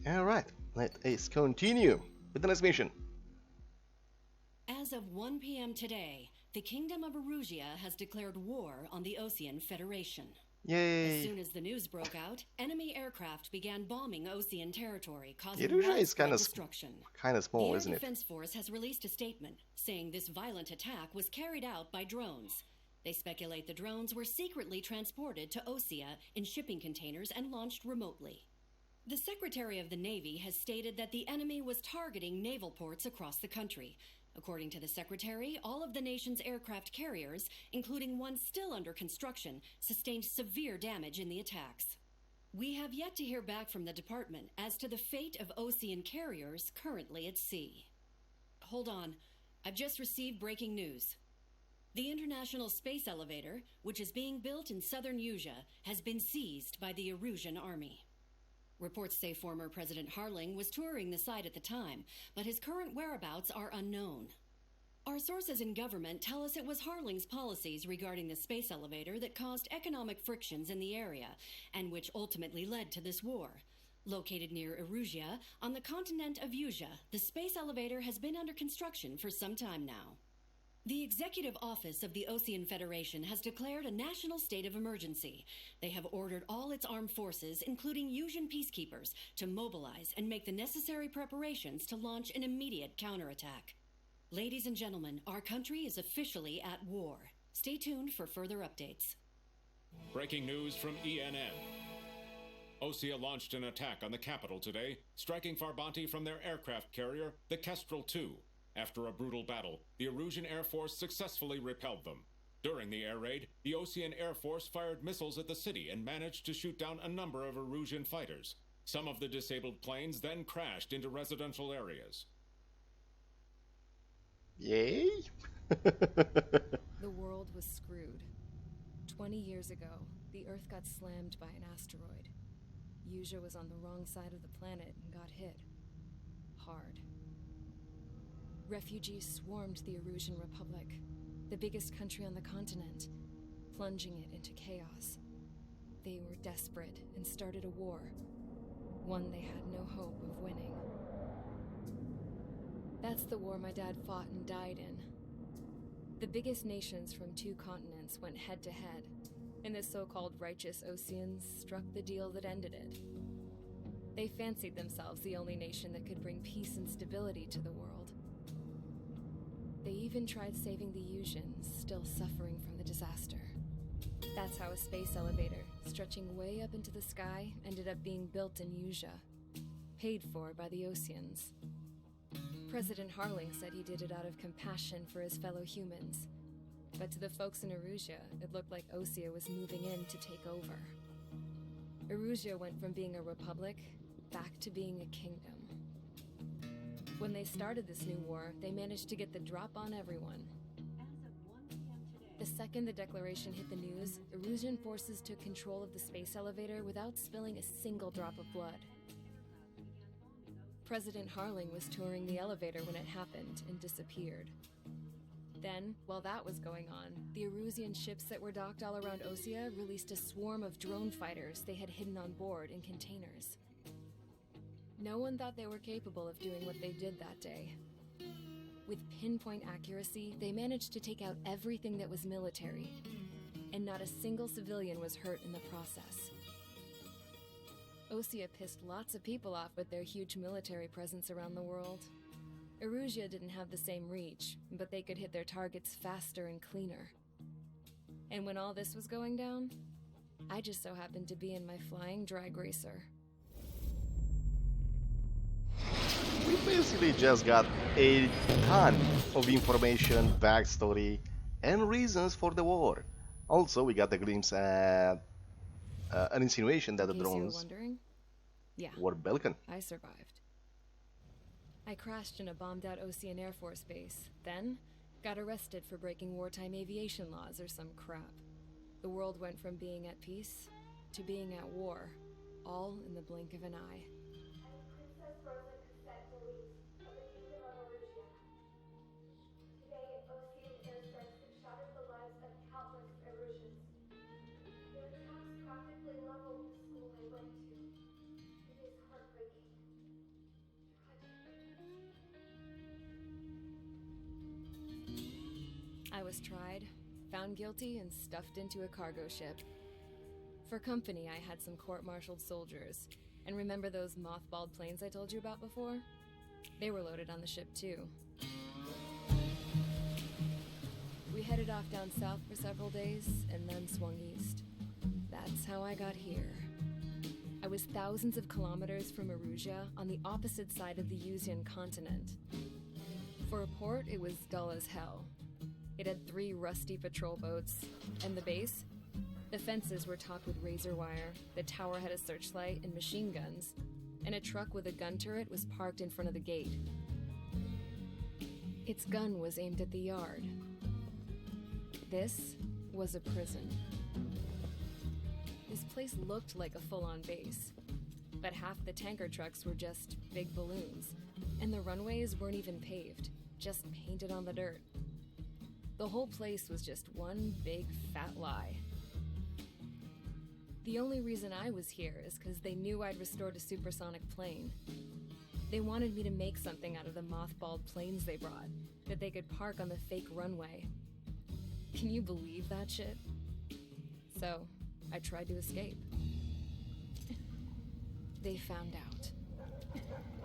Alright, let us continue with the next mission. As of 1 p.m. today, the Kingdom of Erusia has declared war on the Osean Federation. As soon Yay! as the news broke out, enemy aircraft began bombing Osean territory, causing Erusia is widespread destruction. kind of The small, Air isn't it? Defense Force has released a statement saying this violent attack was carried out by drones. They speculate the drones were secretly transported to Osea in shipping containers and launched remotely. The Secretary of the Navy has stated that the enemy was targeting naval ports across the country. According to the Secretary, all of the nation's aircraft carriers, including one still under construction, sustained severe damage in the attacks. We have yet to hear back from the department as to the fate of Osean carriers currently at sea. Hold on, I've just received breaking news. The International Space Elevator, which is being built in southern Usea, has been seized by the Erusian army. Reports say former President Harling was touring the site at the time, but his current whereabouts are unknown. Our sources in government tell us it was Harling's policies regarding the space elevator that caused economic frictions in the area, and which ultimately led to this war. Located near Erusia, on the continent of Usea, the space elevator has been under construction for some time now. The Executive Office of the Osean Federation has declared a national state of emergency. They have ordered all its armed forces, including Usian peacekeepers, to mobilize and make the necessary preparations to launch an immediate counterattack. Ladies and gentlemen, our country is officially at war. Stay tuned for further updates. Breaking news from ENN. Osea launched an attack on the capital today, striking Farbanti from their aircraft carrier, the Kestrel II. After a brutal battle, the Erusian Air Force successfully repelled them. During the air raid, the Osean Air Force fired missiles at the city and managed to shoot down a number of Erusian fighters. Some of the disabled planes then crashed into residential areas. Yay! The world was screwed. 20 years ago, the Earth got slammed by an asteroid. Usea was on the wrong side of the planet and got hit. Hard. Refugees swarmed the Erusian Republic, the biggest country on the continent, plunging it into chaos. They were desperate and started a war, one they had no hope of winning. That's the war my dad fought and died in. The biggest nations from 2 continents went head-to-head, and the so-called righteous Oseans struck the deal that ended it. They fancied themselves the only nation that could bring peace and stability to the world. They even tried saving the Usians, still suffering from the disaster. That's how a space elevator, stretching way up into the sky, ended up being built in Usea, paid for by the Oseans. President Harling said he did it out of compassion for his fellow humans. But to the folks in Erusia, it looked like Osea was moving in to take over. Erusia went from being a republic back to being a kingdom. When they started this new war, they managed to get the drop on everyone. The second the declaration hit the news, Erusian forces took control of the space elevator without spilling a single drop of blood. President Harling was touring the elevator when it happened and disappeared. Then, while that was going on, the Erusian ships that were docked all around Osea released a swarm of drone fighters they had hidden on board in containers. No one thought they were capable of doing what they did that day. With pinpoint accuracy, they managed to take out everything that was military, and not a single civilian was hurt in the process. Osea pissed lots of people off with their huge military presence around the world. Erusia didn't have the same reach, but they could hit their targets faster and cleaner. And when all this was going down, I just so happened to be in my flying drag racer. We basically just got a ton of information, backstory, and reasons for the war. Also, we got a glimpse at an insinuation that the In case you were drones wondering, yeah, were Belkan. I survived. I crashed in a bombed-out Osean Air Force base, then got arrested for breaking wartime aviation laws or some crap. The world went from being at peace to being at war, all in the blink of an eye. was tried, found guilty, and stuffed into a cargo ship. For company, I had some court-martialed soldiers. And remember those mothballed planes I told you about before? They were loaded on the ship, too. We headed off down south for several days, and then swung east. That's how I got here. I was thousands of kilometers from Erusia, on the opposite side of the Yuzian continent. For a port, it was dull as hell. It had 3 rusty patrol boats, and the base? The fences were topped with razor wire, the tower had a searchlight and machine guns, and a truck with a gun turret was parked in front of the gate. Its gun was aimed at the yard. This was a prison. This place looked like a full-on base, but half the tanker trucks were just big balloons, and the runways weren't even paved, just painted on the dirt. The whole place was just one big fat lie. The only reason I was here is because they knew I'd restored a supersonic plane. They wanted me to make something out of the mothballed planes they brought, that they could park on the fake runway. Can you believe that shit? So, I tried to escape. They found out,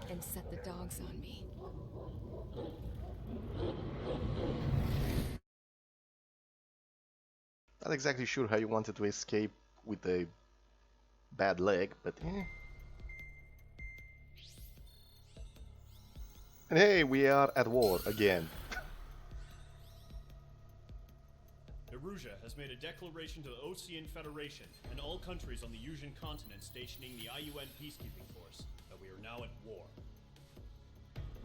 and set the dogs on me. Not exactly sure how you wanted to escape with a bad leg, but eh. And hey, we are at war again. Erusia has made a declaration to the Ocean Federation and all countries on the Yuzian continent stationing the IUN peacekeeping force that we are now at war.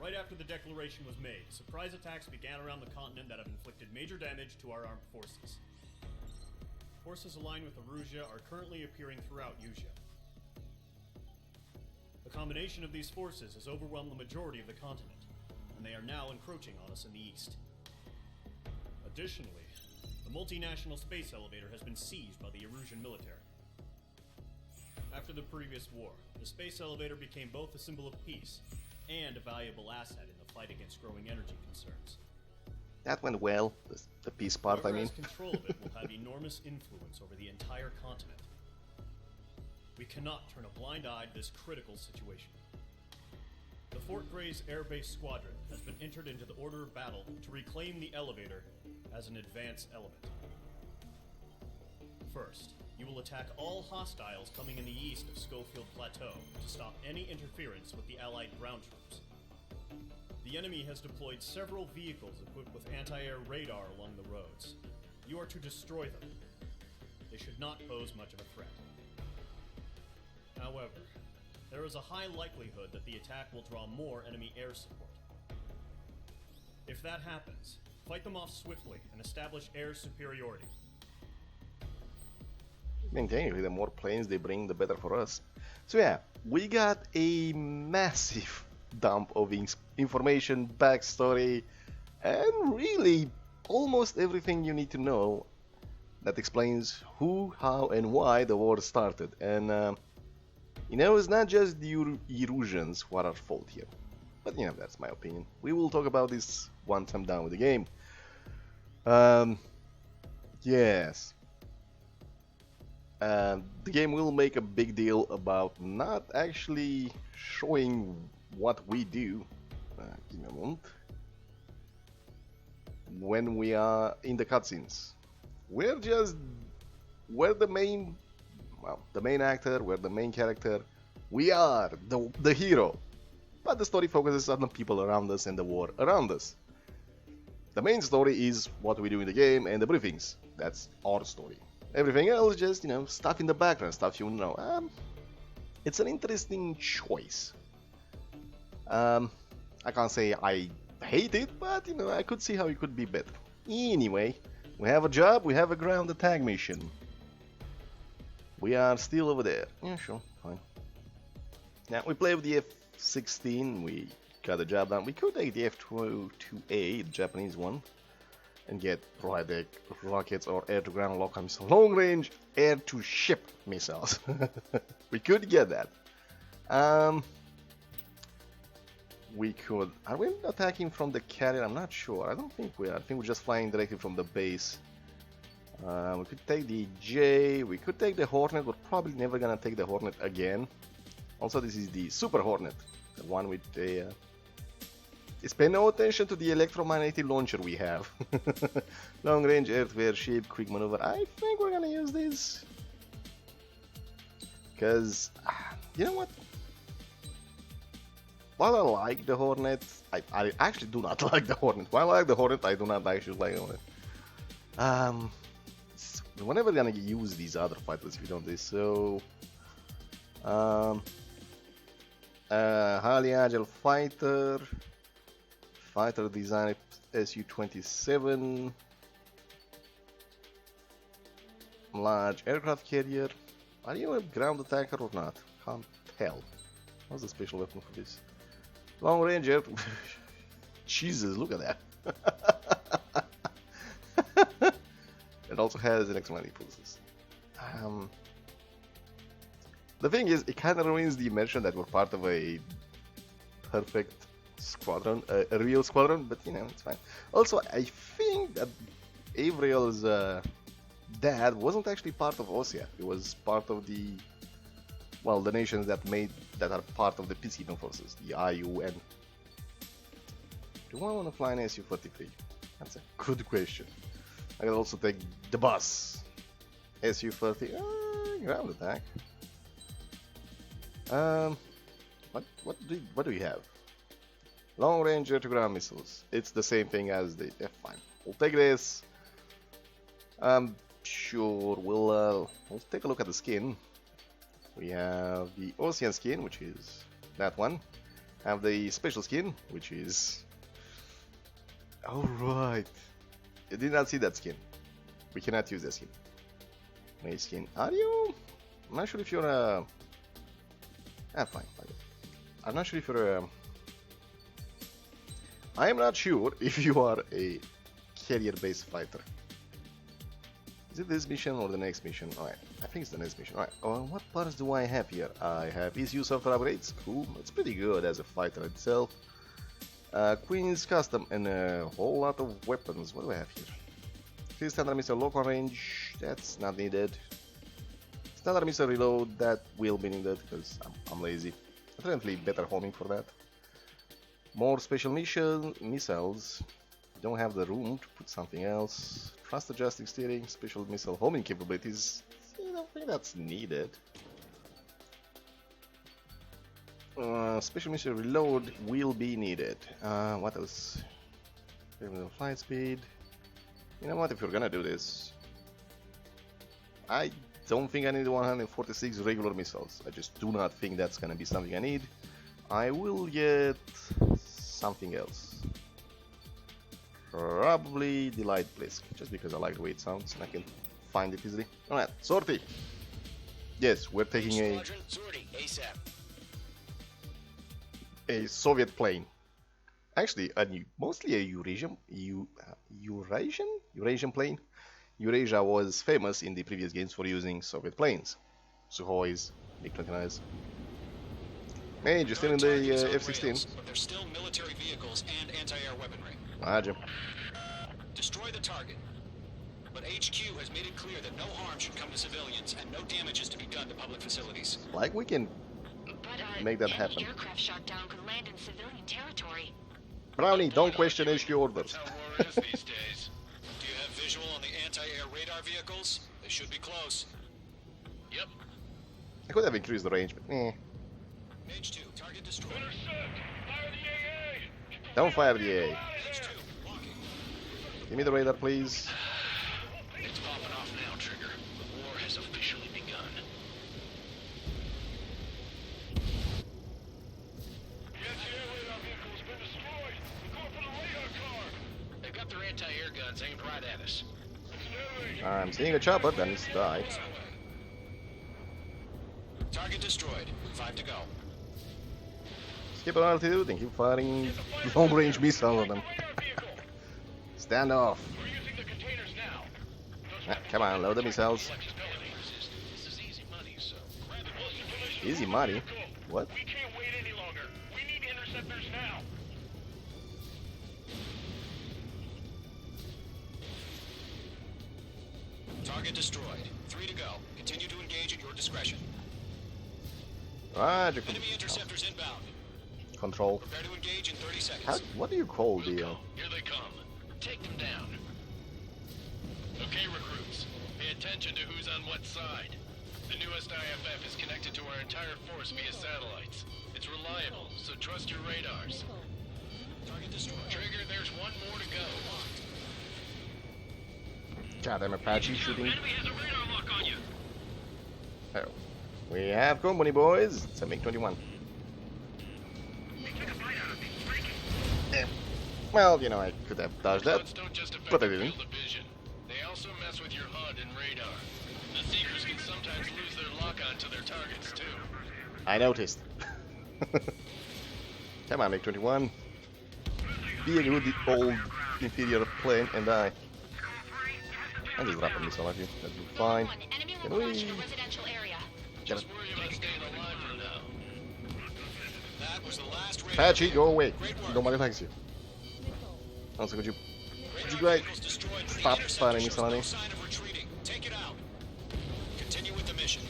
Right after the declaration was made, surprise attacks began around the continent that have inflicted major damage to our armed forces. Forces aligned with Erusia are currently appearing throughout Yusia. The combination of these forces has overwhelmed the majority of the continent, and they are now encroaching on us in the east. Additionally, the multinational space elevator has been seized by the Erusian military. After the previous war, the space elevator became both a symbol of peace and a valuable asset in the fight against growing energy concerns. That went well, the peace part, Whoever I mean. has control of it will have enormous influence over the entire continent. We cannot turn a blind eye to this critical situation. The Fort Gray's Air Base Squadron has been entered into the order of battle to reclaim the elevator as an advance element. First, you will attack all hostiles coming in the east of Schofield Plateau to stop any interference with the Allied ground troops. The enemy has deployed several vehicles equipped with anti-air radar along the roads. You are to destroy them. They should not pose much of a threat. However, there is a high likelihood that the attack will draw more enemy air support. If that happens, fight them off swiftly and establish air superiority. I mean, technically, the more planes they bring, the better for us. So yeah, we got a massive dump of information, backstory, and really almost everything you need to know that explains who, how, and why the war started. And you know, it's not just the Erusians who are at fault here. But you know, that's my opinion. We will talk about this once I'm done with the game. Yes. The game will make a big deal about not actually showing what we do. Give me a moment. When we are in the cutscenes, we're the main, well, the main actor, we're the main character. We are the hero. But the story focuses on the people around us and the war around us. The main story is what we do in the game and the briefings. That's our story. Everything else, just, you know, stuff in the background, stuff you know. It's an interesting choice. I can't say I hate it, but, you know, I could see how it could be better. Anyway, we have a job, we have a ground attack mission. We are still over there. Yeah, sure, fine. Now, we play with the F-16, we got the job done. We could take the F-22A, the Japanese one, and get Prohydrate rockets or air-to-ground lock missiles, long-range air-to-ship missiles. We could get that. we could... Are we attacking from the carrier? I'm not sure. I don't think we are. I think we're just flying directly from the base. We could take the J, we could take the Hornet. We're probably never gonna take the Hornet again. Also, this is the Super Hornet, the one with the... Just pay no attention to the electromagnetic launcher we have. Long range airfare ship, quick maneuver. I think we're gonna use this. Because, you know what? While I like the Hornet, I actually do not like the Hornet. While I like the Hornet, I do not actually like the Hornet. We're never gonna use these other fighters if we don't do this. So, highly agile fighter. Fighter design Su-27. Large aircraft carrier. Are you a ground attacker or not? Can't tell. What's the special weapon for this? Long range air. Jesus, look at that. It also has electromagnetic pulses. The thing is, it kind of ruins the immersion that we're part of a perfect squadron, a real squadron, but you know, it's fine. Also, I think that Avriel's dad wasn't actually part of Osea. He was part of the, well, the nations that are part of the peacekeeping forces, the IUN. Do I want to fly an Su-43? That's a good question. I can also take the bus. Su-30, ground attack. What do we have? Long range air-to-ground missiles. It's the same thing as the... fine. We'll take this. Sure, we'll take a look at the skin. We have the Ocean skin, which is that one. Have the special skin, which is... Alright. I did not see that skin. We cannot use that skin. Nice skin. Are you... I'm not sure if you're a... fine. I'm not sure if you're a... I am not sure if you are a carrier-based fighter. Is it this mission or the next mission? Alright, I think it's the next mission. Alright, what parts do I have here? I have ECU software upgrades. Cool, it's pretty good as a fighter itself. Queen's custom and a whole lot of weapons. What do I have here? 3 standard missile local range. That's not needed. Standard missile reload. That will be needed because I'm lazy. Apparently better homing for that. More special mission missiles. Don't have the room to put something else. Thrust adjusting steering, special missile homing capabilities. I don't think that's needed. Special missile reload will be needed. What else? Flight speed. You know what? If you're gonna do this, I don't think I need 146 regular missiles. I just do not think that's gonna be something I need. I will get something else. Probably the light blisk, just because I like the way it sounds and I can find it easily. Alright, sortie! Yes, we're taking a Soviet plane. Actually, mostly a Eurasian plane. Eurasia was famous in the previous games for using Soviet planes. Sukhois, MiG-29s. Hey, just still in the F-16. But they're still military vehicles and anti-air weaponry. Roger. Destroy the target. But HQ has made it clear that no harm should come to civilians and no damage is to be done to public facilities. Like we can make that happen. Any aircraft shot down could land in civilian territory. Brownie, don't question HQ orders. That's how war is these days. Do you have visual on the anti-air radar vehicles? They should be close. Yep. I could have increased the range, but Mage 2, target destroyed. Don't fire the A. Mage 2, blocking. Give me the radar, please. It's popping off now, Trigger. The war has officially begun. They've got their anti-air guns aimed right at us. I'm seeing a chopper that needs to die. Target destroyed. 5 to go. Skip an altitude and keep firing long-range missiles on them. Stand off. Come on, load the missiles. This is easy money, so grab it. Easy money? What? We can't wait any longer. We need to intercept interceptors now. Target destroyed. 3 to go. Continue to engage at your discretion. Roger. Enemy interceptors inbound. Control. Prepare to engage in 30 seconds. What do you call the... Here they come. Take them down. Okay, recruits. Pay attention to who's on what side. The newest IFF is connected to our entire force via satellites. It's reliable, so trust your radars. Target destroyed. Trigger, there's one more to go. God damn Apache shooting. Enemy has a radar lock on you. Oh. We have company, boys. It's a MiG-21. Yeah. Well, you know, I could have dodged that, Don't just affect but I your didn't. field of vision. They also mess with your HUD and radar. The Seekers can sometimes lose their lock-on to their targets, too. I noticed. Come on, MiG-21. Be a good old inferior plane and die. I'll just drop a missile at you. That'll be fine. Enemy Can will launch we... the residential area. Just worry about staying alive for now. That was the last radar. Apache, go away. Great work. Nobody likes you. Also, could you Radar vehicles destroyed. Three stop interceptors firing shows missile at no me? sign of retreating. Take it out. Continue with the mission.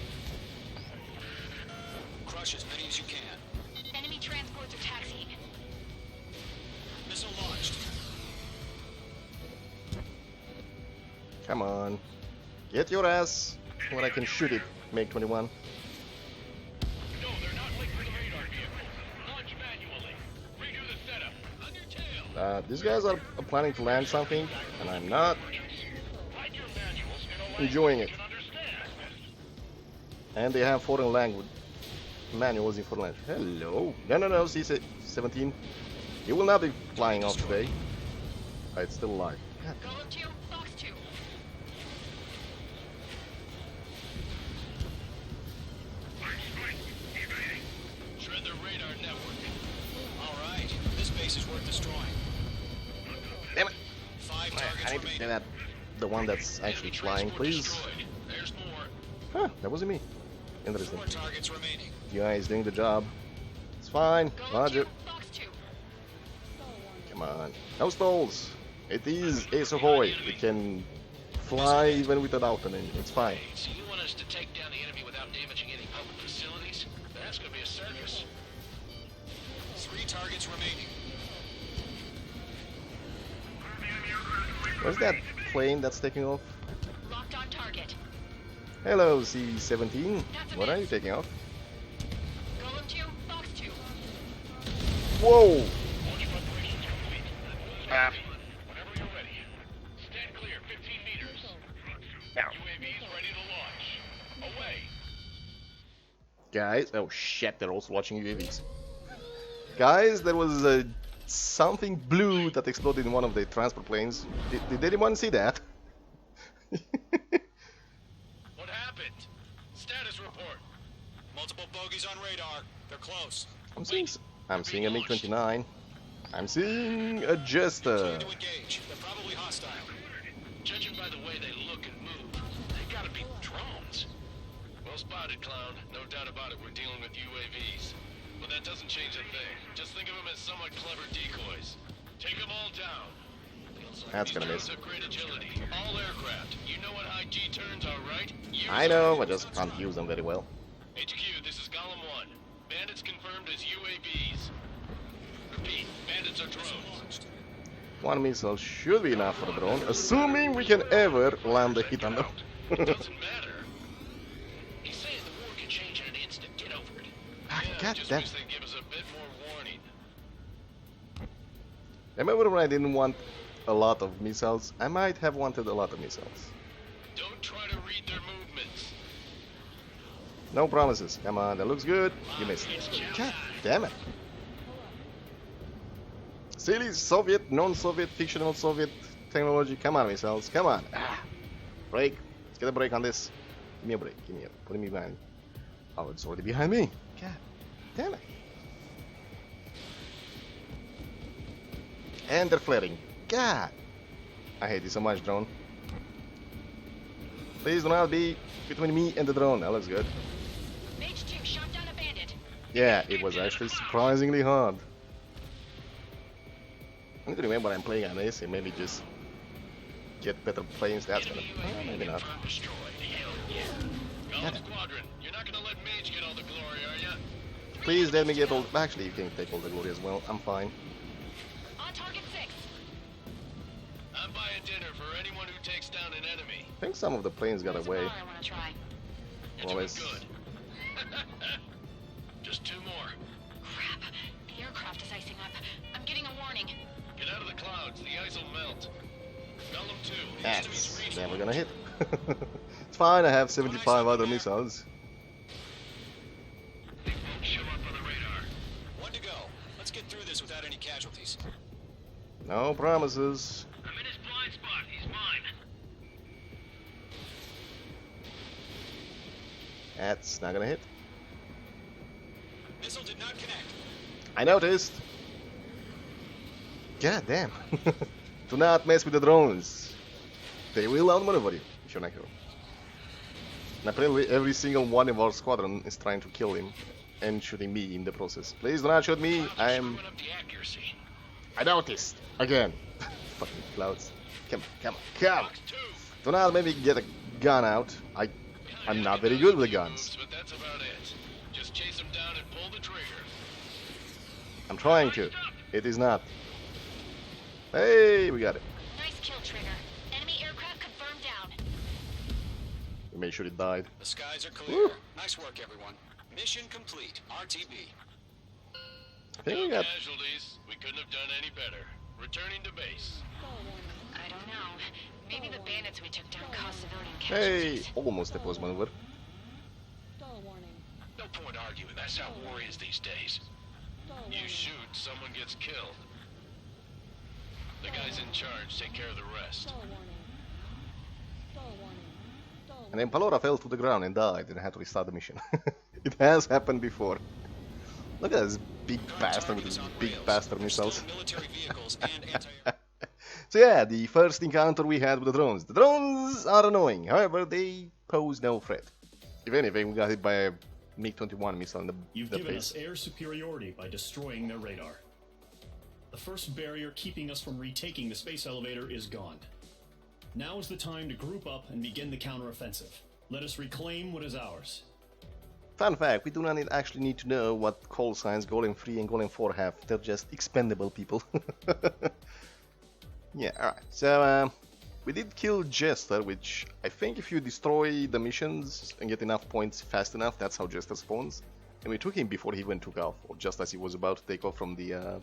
Crush as many as you can. Enemy transports are taxiing. Missile launched. Come on. Get your ass where I can shoot it, MiG-21. No, they're not linked to the radar vehicles. Launch manually. Redo the setup. On your tail. These guys are planning to land something, and I'm not Hide your manuals in a enjoying it. can understand. And they have foreign language manuals in foreign language. Hello. No, C-17. You will not be flying off today. It's still alive. Golem 2, Fox 2. Shred the radar network. All right, this base is worth destroying. Damn it. 5 I targets need to remaining. get at the one that's actually Enemy flying, transport please. destroyed. There's more. Huh, that wasn't me. Interesting. 4 targets remaining. You guys doing the job. It's fine. Golem Roger. 2, Fox 2. Come on. No stalls. It is Ace Ahoy. It can fly even without an engine. It's fine. So you want us to take down the enemy without damaging any public facilities? That's gonna be a circus. 3 targets remaining. Where's that plane that's taking off? Locked on target. Hello, C-17. What are you taking off? Golem 2, Fox 2. Whoa! Launch preparations complete. Whenever you're ready. Stand clear, 15 meters. UAVs ready to launch. Away. Guys, oh shit, they're also watching UAVs. Guys, there was something blue that exploded in one of the transport planes. Did anyone see that? What happened? Status report. Multiple bogeys on radar. They're close. I'm seeing a MiG-29. I'm seeing a Jester. Continue to engage. They're probably hostile. Judging by the way they look and move, they gotta be drones. Well spotted, clown. No doubt about it, we're dealing with UAVs. But that doesn't change a thing. Just think of them as somewhat clever decoys. Take them all down. That's These gonna drones miss. have great agility. All aircraft. You know what high G turns are, right? Use I know, them. I just can't use them very well. HQ, this is Golem 1. Bandits confirmed as UAVs. Repeat, bandits are drones. One missile should be enough for the drone, assuming we can ever land a hit on them. Doesn't matter. He's saying the war can change in an instant. Get over it. Ah, Yeah, God just damn. wish they'd give us a bit more warning. Remember when I didn't want a lot of missiles? I might have wanted a lot of missiles. Don't try to read their movements. No promises. Come on, that looks good. You missed. God damn it. Silly Soviet, non-Soviet, fictional Soviet technology. Come on, missiles. Come on. Ah. Break. Let's get a break on this. Give me a break. Give me a... Put me behind. Oh, it's already behind me. God damn it. And they're flaring. God. I hate you so much, drone. Please do not be between me and the drone. That looks good. Mage 2 shot down a bandit. Yeah, it was actually surprisingly hard. I need to remember I'm playing on this and maybe just get better planes. That's gonna. Maybe not. Golem Squadron, you're not gonna let Mage get all the glory, are ya? Please let me get all. Actually, you can take all the glory as well. I'm fine. On target 6. I'm buying dinner for anyone who takes down an enemy. I think some of the planes got There's away. more I want to try. You're Well, doing it's- good. Just 2 more. Crap. The aircraft is icing up. I'm getting a warning. Get out of the clouds, the ice will melt. Golem 2, the enemy's That's reaching. never gonna hit. It's fine, I have 75 other missiles. They won't show up on the radar. One to go. Let's get through this without any casualties. No promises. I'm in his blind spot. He's mine. That's not gonna hit. Missile did not connect. I noticed. God damn. Do not mess with the drones. They will outmaneuver you if you're not careful. And apparently every single one of our squadron is trying to kill him and shooting me in the process. Please do not shoot me. I'm. Screwing up the accuracy. I noticed again. Fucking clouds. Come on, come on, come on. Box 2. Do not maybe get a gun out. I'm not very good with guns. But that's about it. Just chase him down and pull the trigger. I'm trying to. It is not. Hey, we got it. Nice kill, Trigger. Enemy aircraft confirmed down. We made sure it died. The skies are clear. Woo. Nice work, everyone. Mission complete. RTB. I think we No got. casualties. We couldn't have done any better. Returning to base. I don't know. Maybe the bandits we took down caused civilian Hey, casualties. almost a post maneuver. No point arguing. That's how war is these days. You shoot, someone gets killed. The guys in charge take care of the rest. And then Palora fell to the ground and died and had to restart the mission. It has happened before. Look at this big bastard with his big bastard missiles. Still military vehicles and anti-air. So yeah, the first encounter we had with the drones. The drones are annoying, however, they pose no threat. If anything, we got hit by a MiG-21 missile in You've the given face. us air superiority by destroying their radar. The first barrier keeping us from retaking the space elevator is gone. Now is the time to group up and begin the counteroffensive. Let us reclaim what is ours. Fun fact, we do not actually need to know what call signs Golem 3 and Golem 4 have. They're just expendable people. Yeah, alright. So, we did kill Jester, which I think if you destroy the missions and get enough points fast enough, that's how Jester spawns. And we took him before he even took off, or just as he was about to take off from the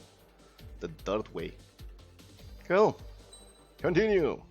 dirt way. Cool. Continue.